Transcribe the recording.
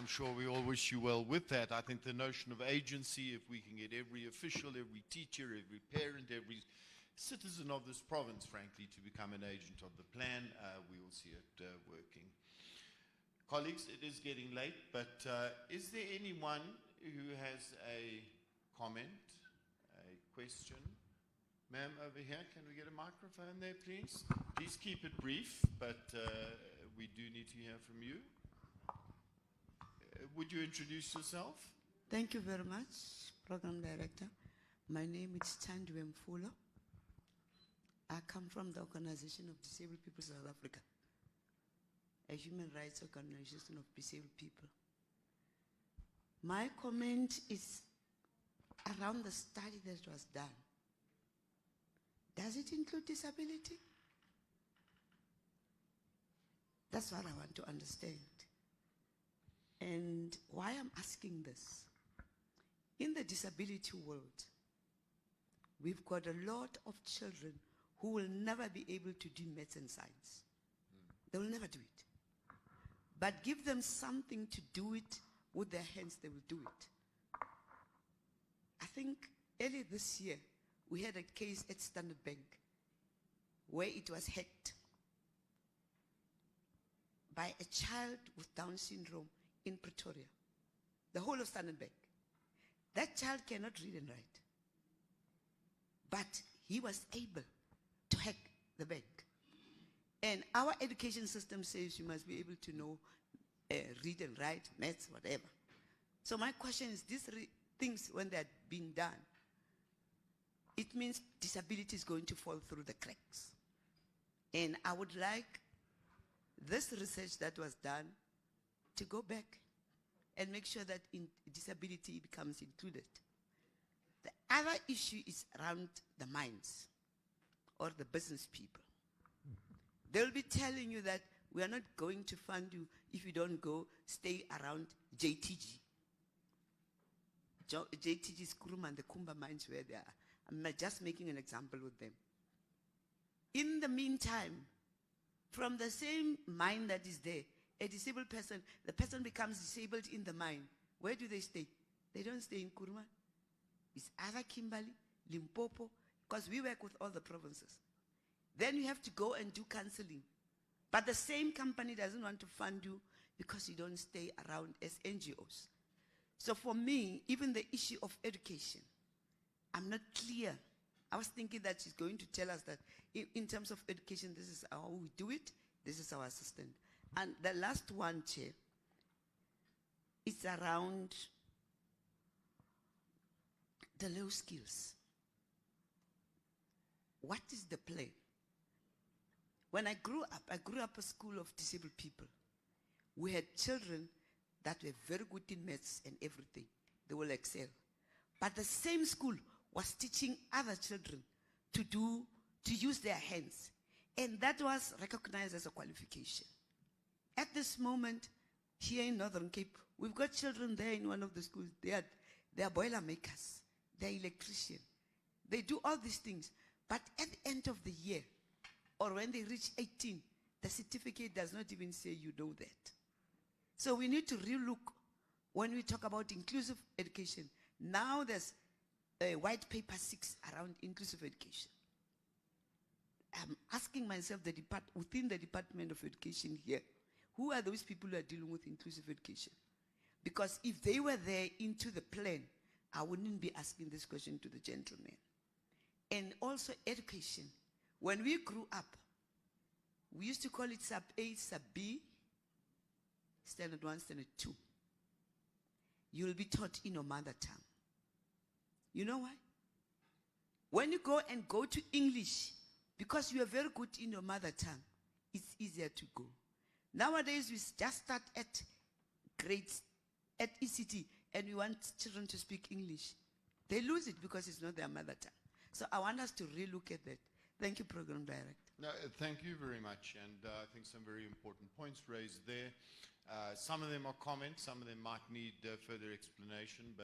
I'm sure we all wish you well with that. I think the notion of agency, if we can get every official, every teacher, every parent, every citizen of this province, frankly, to become an agent of the plan, we will see it working. Colleagues, it is getting late, but is there anyone who has a comment, a question? Ma'am, over here, can we get a microphone there, please? Please keep it brief, but we do need to hear from you. Would you introduce yourself? Thank you very much, Program Director. My name is Thandi Mfulo. I come from the Organization of Disabled People South Africa, a human rights organization of disabled people. My comment is around the study that was done. Does it include disability? That's what I want to understand. And why I'm asking this, in the disability world, we've got a lot of children who will never be able to do maths and science. They will never do it. But give them something to do it with their hands, they will do it. I think earlier this year, we had a case at Standard Bank where it was hacked by a child with Down syndrome in Pretoria, the whole of Standard Bank. That child cannot read and write, but he was able to hack the bank. And our education system says you must be able to know read and write, maths, whatever. So my question is, these things, when they're being done, it means disability is going to fall through the cracks. And I would like this research that was done to go back and make sure that disability becomes included. The other issue is around the mines or the business people. They'll be telling you that we are not going to fund you if you don't go stay around JTG. JTG is Kuruma and the Kumba mines where they are. I'm just making an example with them. In the meantime, from the same mine that is there, a disabled person, the person becomes disabled in the mine. Where do they stay? They don't stay in Kuruma. It's either Kimberley, Limpopo, because we work with all the provinces. Then you have to go and do counseling. But the same company doesn't want to fund you because you don't stay around as NGOs. So for me, even the issue of education, I'm not clear. I was thinking that she's going to tell us that in terms of education, this is how we do it, this is our assistant. And the last one, Chair, it's around the low skills. What is the plan? When I grew up a school of disabled people. We had children that were very good in maths and everything. They will excel. But the same school was teaching other children to use their hands. And that was recognized as a qualification. At this moment, here in Northern Cape, we've got children there in one of the schools. They are boiler makers. They're electricians. They do all these things. But at the end of the year, or when they reach 18, the certificate does not even say you know that. So we need to relook when we talk about inclusive education. Now there's a white paper 6 around inclusive education. I'm asking myself, within the Department of Education here, who are those people who are dealing with inclusive education? Because if they were there into the plan, I wouldn't be asking this question to the gentleman. And also education. When we grew up, we used to call it sub A, sub B, standard 1, standard 2. You will be taught in your mother tongue. You know why? When you go to English, because you are very good in your mother tongue, it's easier to go. Nowadays, we just start at grades, at ECT, and we want children to speak English. They lose it because it's not their mother tongue. So I want us to relook at that. Thank you, Program Director. No, thank you very much, and I think some very important points raised there. Some of them are comments, some of them might need further explanation. But